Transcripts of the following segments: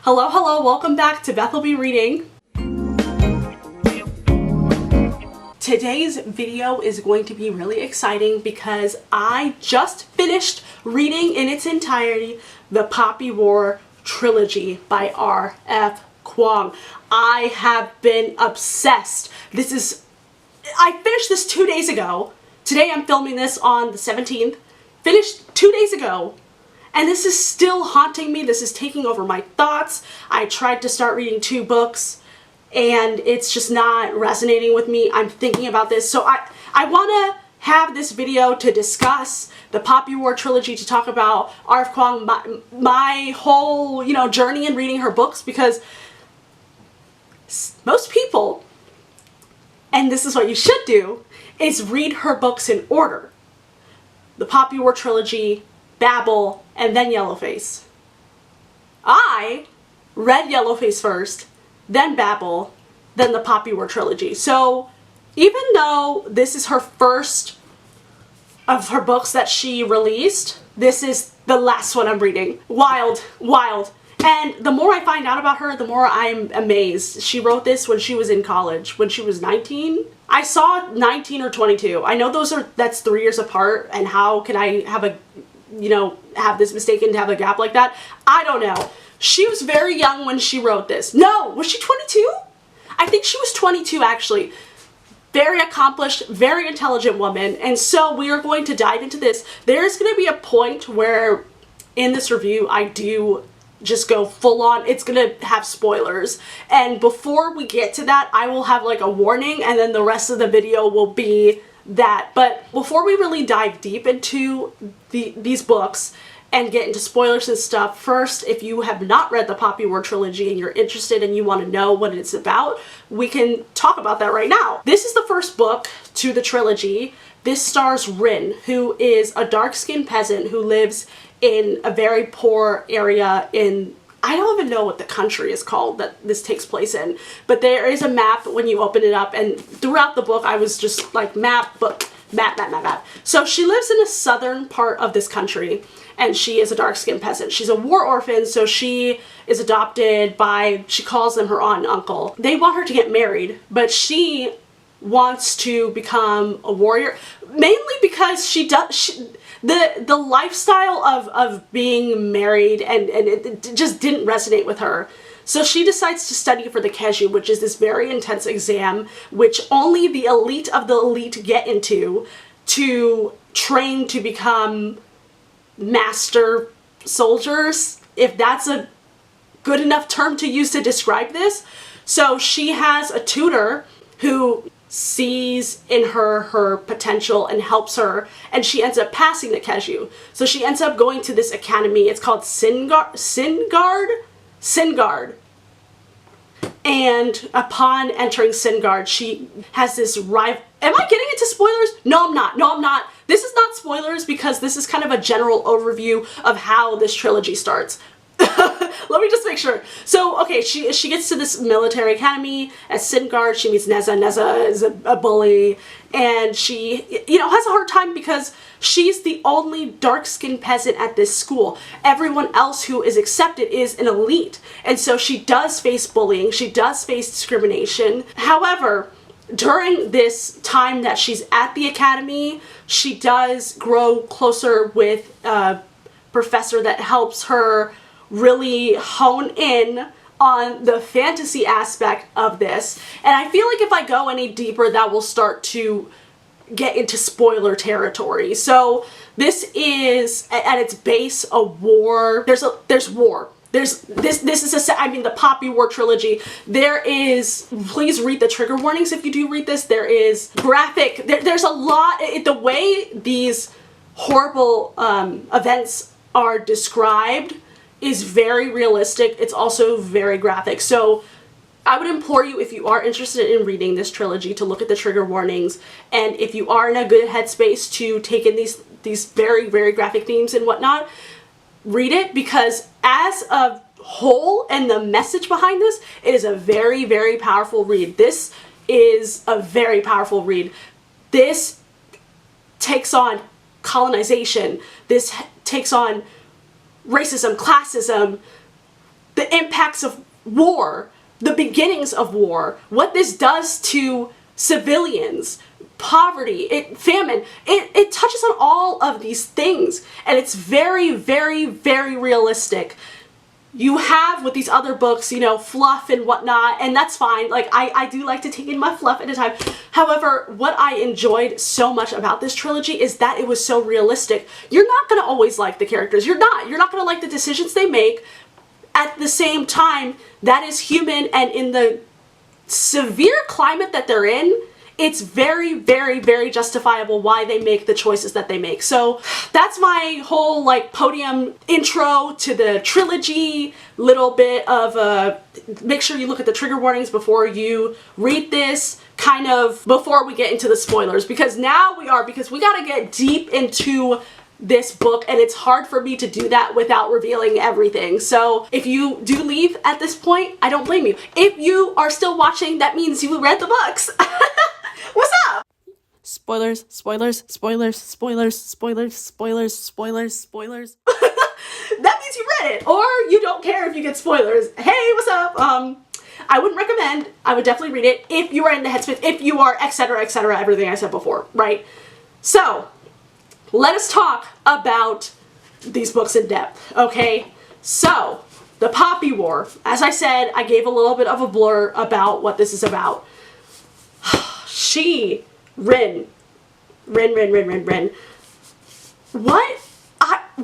Hello, hello, welcome back to Beth will be reading. Today's video is going to be really exciting because I just finished reading in its entirety the Poppy War trilogy by R.F. Kuang. I have been obsessed. I finished this 2 days ago. Today I'm filming this on the 17th. Finished 2 days ago. And this is still haunting me. This is taking over my thoughts. I tried to start reading 2 books and it's just not resonating with me. I'm thinking about this. So I want to have this video to discuss the Poppy War trilogy, to talk about R.F. Kuang, my whole, journey in reading her books, because most people, and this is what you should do, is read her books in order. The Poppy War trilogy, Babel, and then Yellowface. I read Yellowface first, then Babel, then the Poppy War trilogy. So even though this is her first of her books that she released, this is the last one I'm reading. Wild, wild. And the more I find out about her, the more I'm amazed. She wrote this when she was in college, when she was 19. I saw 19 or 22. I know that's 3 years apart, and how can I have have this mistaken to have a gap like that? I don't know. She was very young when she wrote this. No, was she 22? I think she was 22 actually. Very accomplished, very intelligent woman. And so we are going to dive into this. There's going to be a point where in this review I do just go full on. It's going to have spoilers. And before we get to that, I will have like a warning, and then the rest of the video will be that. But before we really dive deep into these books and get into spoilers and stuff, first, if you have not read the Poppy War trilogy and you're interested and you want to know what it's about, we can talk about that right now. This is the first book to the trilogy. This stars Rin, who is a dark-skinned peasant who lives in a very poor area in, I don't even know what the country is called that this takes place in, but there is a map when you open it up, and throughout the book I was just like map. So she lives in a southern part of this country, and she is a dark-skinned peasant. She's a war orphan, so she is adopted by, she calls them her aunt and uncle. They want her to get married, but she wants to become a warrior, mainly because the lifestyle of being married and it just didn't resonate with her. So she decides to study for the Keju, which is this very intense exam which only the elite of the elite get into, to train to become master soldiers, if that's a good enough term to use to describe this. So she has a tutor who sees in her potential and helps her, and she ends up passing the Keju. So she ends up going to this academy. It's called Singard. And upon entering Singard, she has this rival. Am I getting into spoilers? No, I'm not. No, I'm not. This is not spoilers because this is kind of a general overview of how this trilogy starts. Let me just make sure. So, okay, she gets to this military academy at Singard. She meets Neza. Neza is a bully, and she, has a hard time because she's the only dark-skinned peasant at this school. Everyone else who is accepted is an elite, and so she does face bullying. She does face discrimination. However, during this time that she's at the academy, she does grow closer with a professor that helps her really hone in on the fantasy aspect of this. And I feel like if I go any deeper, that will start to get into spoiler territory. So this is at its base a war. There's war. This is the Poppy War trilogy. There is, please read the trigger warnings if you do read this. There is graphic, there's a lot, the way these horrible events are described is very realistic. It's also very graphic. So I would implore you, if you are interested in reading this trilogy, to look at the trigger warnings, and if you are in a good headspace to take in these very, very graphic themes and whatnot, read it, because as a whole and the message behind this, it is a very, very powerful read. This is a very powerful read. This takes on colonization. This takes on racism, classism, the impacts of war, the beginnings of war, what this does to civilians, poverty, famine. It touches on all of these things, and it's very, very, very realistic. You have with these other books, you know, fluff and whatnot, and that's fine. Like, I do like to take in my fluff at a time. However, what I enjoyed so much about this trilogy is that it was so realistic. You're not going to always like the characters. You're not going to like the decisions they make. At the same time, that is human, and in the severe climate that they're in, it's very, very, very justifiable why they make the choices that they make. So that's my whole like podium intro to the trilogy, little bit of make sure you look at the trigger warnings before you read this, kind of before we get into the spoilers, because we gotta get deep into this book, and it's hard for me to do that without revealing everything. So if you do leave at this point, I don't blame you. If you are still watching, that means you read the books. What's up? Spoilers, spoilers, spoilers, spoilers, spoilers, spoilers, spoilers, spoilers. That means you read it, or you don't care if you get spoilers. Hey, what's up? I wouldn't recommend. I would definitely read it if you are in the headspace, if you are etc., everything I said before, right? So let us talk about these books in depth, okay? So, the Poppy War. As I said, I gave a little bit of a blur about what this is about. Rin. Where do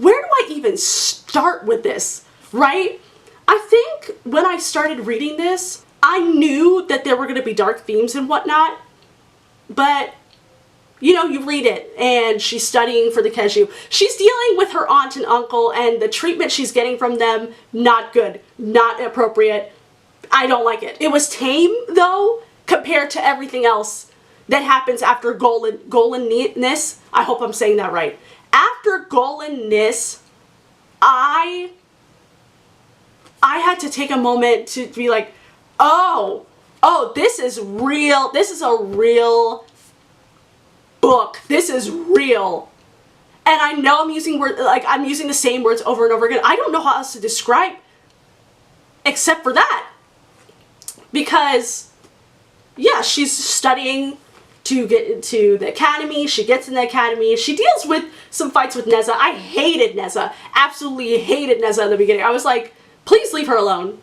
I even start with this, right? I think when I started reading this, I knew that there were going to be dark themes and whatnot, but you know, you read it, and she's studying for the Keshu. She's dealing with her aunt and uncle, and the treatment she's getting from them, not good, not appropriate. I don't like it. It was tame, though, compared to everything else that happens after Golan-ness. I hope I'm saying that right. After Golan-ness, I had to take a moment to be like, oh, this is real. This is a real book. This is real. And I know I'm using the same words over and over again. I don't know how else to describe except for that. Because yeah, she's studying to get into the academy. She gets in the academy. She deals with some fights with Neza. I hated Neza. Absolutely hated Neza in the beginning. I was like, please leave her alone.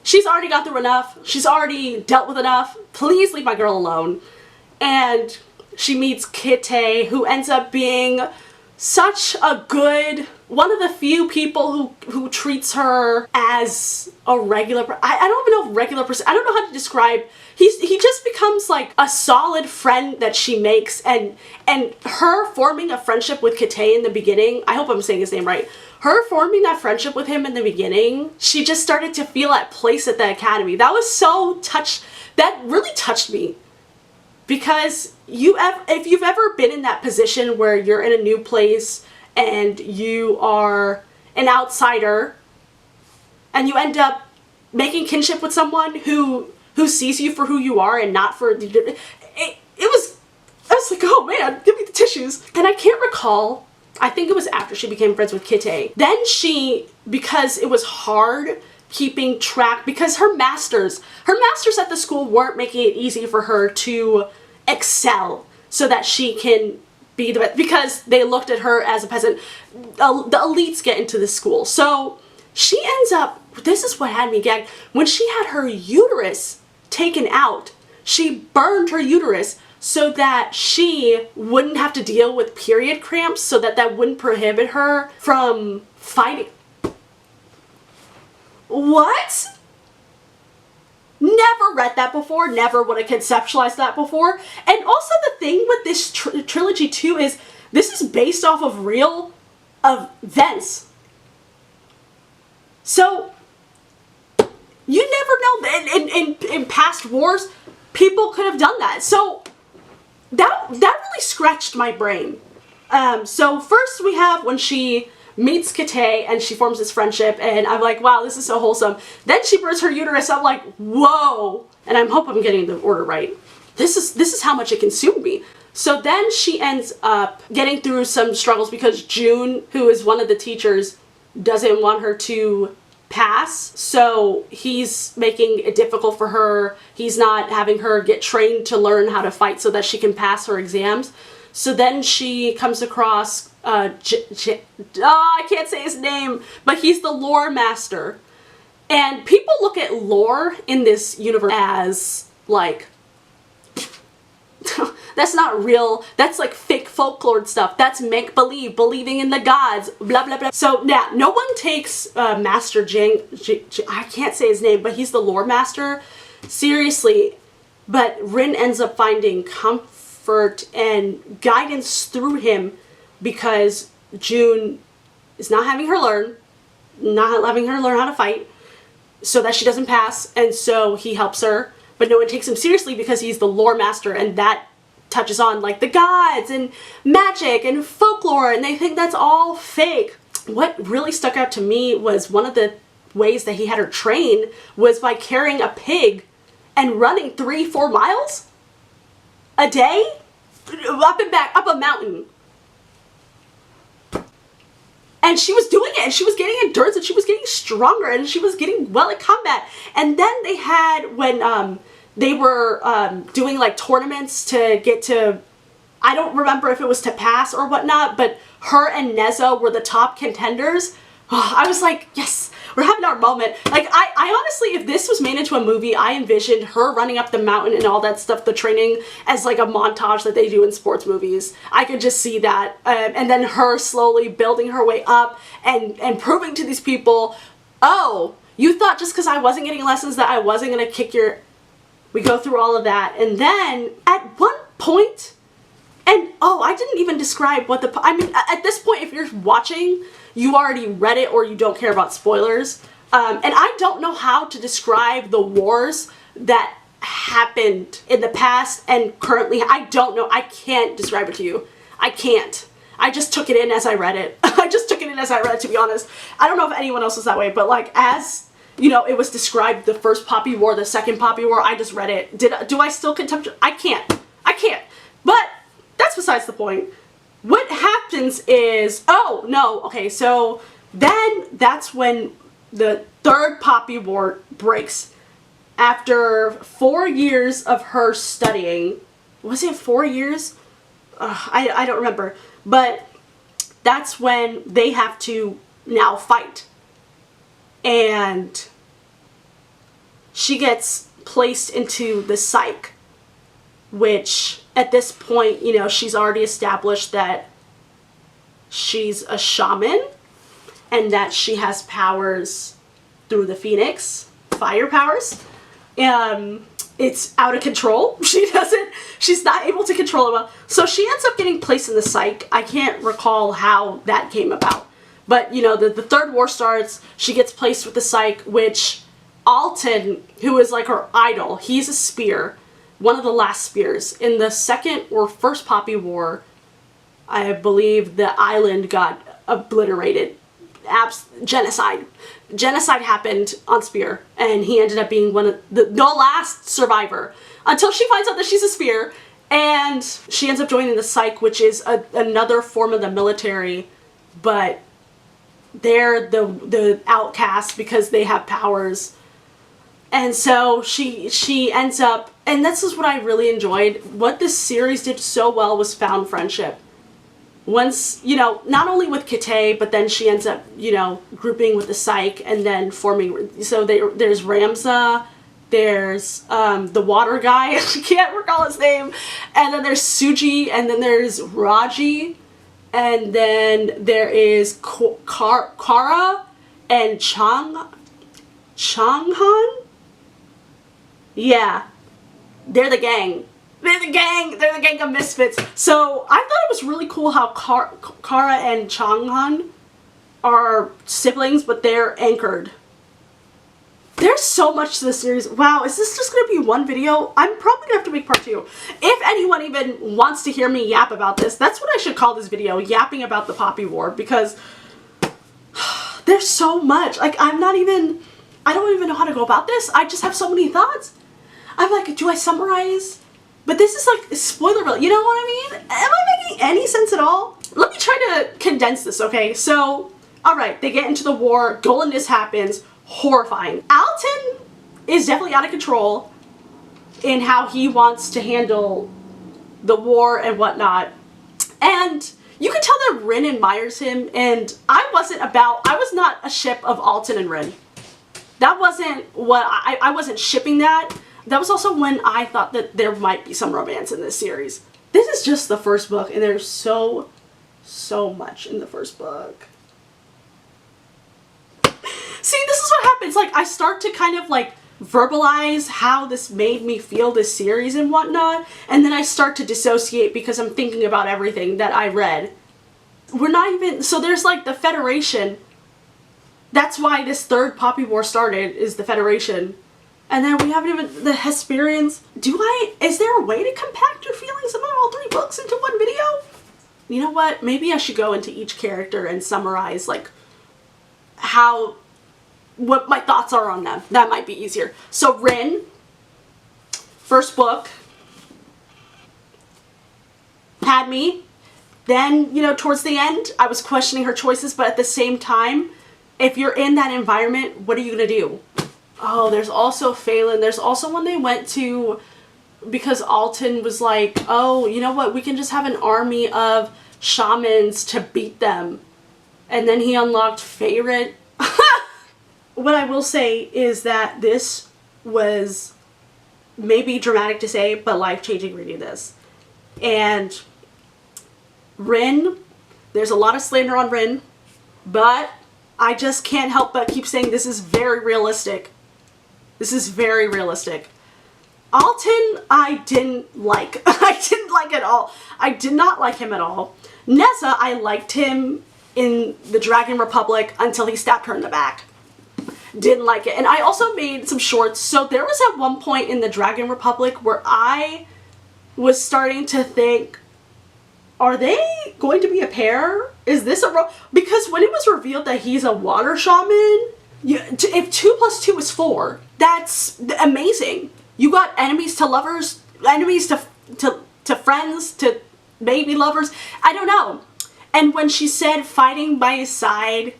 She's already got through enough. She's already dealt with enough. Please leave my girl alone. And she meets Kite, who ends up being such a good, one of the few people who treats her as a regular, I don't even know if regular person, I don't know how to describe, he just becomes like a solid friend that she makes, and her forming a friendship with Kite in the beginning, I hope I'm saying his name right, her forming that friendship with him in the beginning, she just started to feel at place at the academy. That was so that really touched me. Because if you've ever been in that position where you're in a new place and you are an outsider and you end up making kinship with someone who sees you for who you are and not for I was like, oh man, give me the tissues. And I can't recall, I think it was after she became friends with Kite. Then because it was hard keeping track, because her masters at the school weren't making it easy for her to excel so that she can be the best, because they looked at her as a peasant. The elites get into this school. So she ends up, this is what had me gagged, when she had her uterus taken out, she burned her uterus so that she wouldn't have to deal with period cramps, so that wouldn't prohibit her from fighting. What? Never read that before, never would have conceptualized that before. And also the thing with this trilogy too is this is based off of real events. So you never know, in past wars, people could have done that. So that really scratched my brain. So first we have when she meets Kite and she forms this friendship, and I'm like, wow, this is so wholesome. Then she burns her uterus. I'm like, whoa. And I hope I'm getting the order right. This is how much it consumed me. So then she ends up getting through some struggles because June, who is one of the teachers, doesn't want her to pass, so he's making it difficult for her. He's not having her get trained to learn how to fight so that she can pass her exams. So then she comes across, I can't say his name, but he's the lore master. And people look at lore in this universe as, like, that's not real. That's like fake folklore stuff. That's make-believe, believing in the gods, blah, blah, blah. So, yeah, no one takes Master Jing, I can't say his name, but he's the lore master, seriously. But Rin ends up finding comfort and guidance through him because June is not having her learn how to fight so that she doesn't pass, and so he helps her. But no one takes him seriously because he's the lore master, and that touches on like the gods and magic and folklore, and they think that's all fake. What really stuck out to me was one of the ways that he had her train was by carrying a pig and running 3-4 miles a day up and back up a mountain. And she was doing it, and she was getting endurance, and she was getting stronger, and she was getting well at combat. And then they had, when they were doing like tournaments to get to, I don't remember if it was to pass or whatnot, but her and Nezo were the top contenders. Oh, I was like, yes, we're having our moment. Like, I honestly, if this was made into a movie, I envisioned her running up the mountain and all that stuff, the training, as like a montage that they do in sports movies. I could just see that. And then her slowly building her way up and proving to these people, oh, you thought just because I wasn't getting lessons that I wasn't going to kick your... We go through all of that. And then at one point, and oh, I didn't even describe what the... I mean, at this point, if you're watching, you already read it or you don't care about spoilers. And I don't know how to describe the wars that happened in the past and currently. I don't know. I can't describe it to you. I can't. I just took it in as I read it. I just took it in as I read it, to be honest. I don't know if anyone else was that way, but like as... You know, it was described, the first Poppy War, the second Poppy War, I just read it. Do I still contempt? I can't. But that's besides the point. What happens is, oh, no, okay, so then that's when the third Poppy War breaks. After 4 years of her studying, was it 4 years? I don't remember. But that's when they have to now fight. And she gets placed into the psych, which at this point, you know, she's already established that she's a shaman and that she has powers through the phoenix, fire powers. It's out of control. She's not able to control it well. So she ends up getting placed in the psych. I can't recall how that came about. But, you know, the third war starts, she gets placed with the psych, which Alton, who is like her idol, he's a spear, one of the last spears. In the second or first Poppy War, I believe the island got obliterated. Genocide. Genocide happened on Spear, and he ended up being one of the last survivor. Until she finds out that she's a spear, and she ends up joining the psych, which is another form of the military, but... they're the outcasts because they have powers. And so she ends up, and this is what I really enjoyed. What this series did so well was found friendship. Once, you know, not only with Kate, but then she ends up, you know, grouping with the psych and then forming, so there's Ramza, there's the water guy, I can't recall his name, and then there's Suji, and then there's Raji, and then there is Kara and Changhan? Yeah. They're the gang. They're the gang of misfits. So I thought it was really cool how Kara and Changhan are siblings, but they're anchored. There's so much to this series. Wow, is this just going to be one video? I'm probably going to have to make part 2. If anyone even wants to hear me yap about this, that's what I should call this video, yapping about the Poppy War, because there's so much. Like, I don't even know how to go about this. I just have so many thoughts. I'm like, do I summarize? But this is like spoiler, you know what I mean? Am I making any sense at all? Let me try to condense this, okay? So, alright, they get into the war, Golandis happens, horrifying. Alton is definitely out of control in how he wants to handle the war and whatnot. And you can tell that Rin admires him, and I was not a ship of Alton and Rin. That wasn't what I wasn't shipping that. That was also when I thought that there might be some romance in this series. This is just the first book, and there's so much in the first book. See, this is what happens. Like, I start to kind of like verbalize how this made me feel, this series and whatnot, and then I start to dissociate because I'm thinking about everything that I read. We're not even, so there's like the Federation. That's why this third Poppy War started, is the Federation. And then we haven't even, the Hesperians. Is there a way to compact your feelings about all 3 books into one video? You know what, maybe I should go into each character and summarize like what my thoughts are on them. That might be easier. So Rin, first book, had me. Then, you know, towards the end, I was questioning her choices, but at the same time, if you're in that environment, what are you gonna do? Oh, there's also Phelan. There's also when they went to, because Alton was like, oh, you know what, we can just have an army of shamans to beat them. And then he unlocked Feyre. What I will say is that this was maybe dramatic to say, but life-changing reading this. And Rin, there's a lot of slander on Rin, but I just can't help but keep saying this is very realistic. This is very realistic. Alton, I didn't like. I didn't like at all. I did not like him at all. Nessa, I liked him in the Dragon Republic until he stabbed her in the back. Didn't like it. And I also made some shorts. So there was at one point in the Dragon Republic where I was starting to think, are they going to be a pair? Is this because when it was revealed that he's a water shaman, if 2 + 2 is 4, that's amazing. You got enemies to lovers, enemies to friends, to maybe lovers. I don't know. And when she said fighting by his side,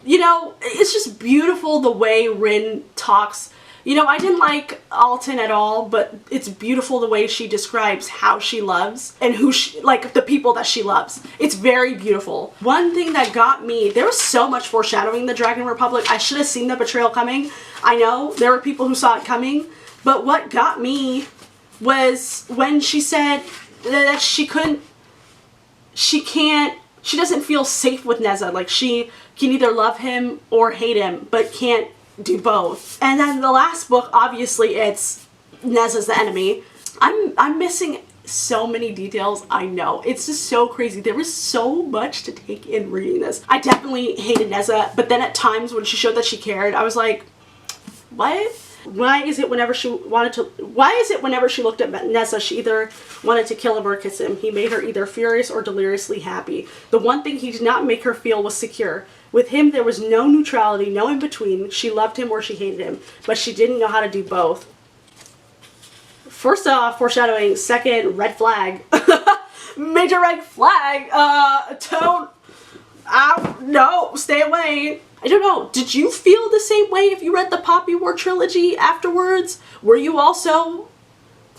you know, it's just beautiful the way Rin talks. You know, I didn't like Alton at all, but it's beautiful the way she describes how she loves and who she, like the people that she loves. It's very beautiful. One thing that got me, there was so much foreshadowing in the Dragon Republic. I should have seen the betrayal coming. I know there were people who saw it coming, but what got me was when she said that she doesn't feel safe with Neza. Like, she can either love him or hate him, but can't do both. And then the last book, obviously it's Neza's the enemy. I'm missing so many details, I know. It's just so crazy. There was so much to take in reading this. I definitely hated Neza, but then at times when she showed that she cared, I was like, what? Why is it whenever she looked at Neza, she either wanted to kill him or kiss him? He made her either furious or deliriously happy. The one thing he did not make her feel was secure. With him, there was no neutrality, no in between. She loved him or she hated him, but she didn't know how to do both. First off, foreshadowing. Second, red flag. Major red flag. No, stay away. I don't know. Did you feel the same way if you read the Poppy War trilogy afterwards? Were you also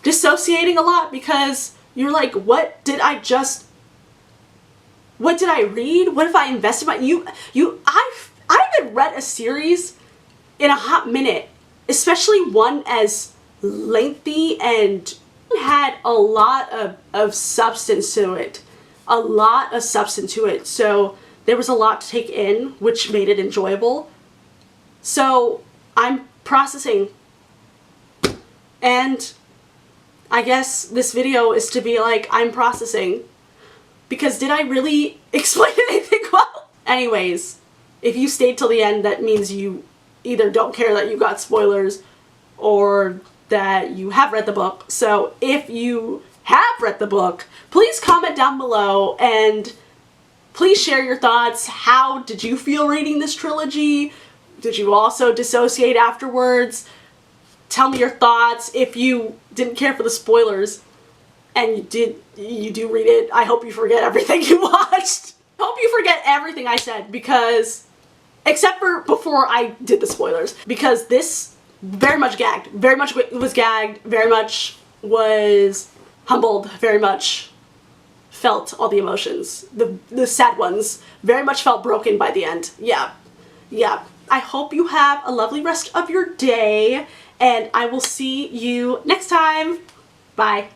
dissociating a lot because you're like, what did I read? What if I invested my, I haven't read a series in a hot minute, especially one as lengthy and had a lot of substance to it. A lot of substance to it. So there was a lot to take in, which made it enjoyable. So I'm processing. And I guess this video is to be like, I'm processing. Because did I really explain anything well? Anyways, if you stayed till the end, that means you either don't care that you got spoilers or that you have read the book. So if you have read the book, please comment down below and please share your thoughts. How did you feel reading this trilogy? Did you also dissociate afterwards? Tell me your thoughts. If you didn't care for the spoilers and you do read it, I hope you forget everything you watched. I hope you forget everything I said, because Except for before I did the spoilers, because this very much gagged, very much was gagged, very much was humbled, very much felt all the emotions, the sad ones, very much felt broken by the end. Yeah, yeah. I hope you have a lovely rest of your day, and I will see you next time. Bye.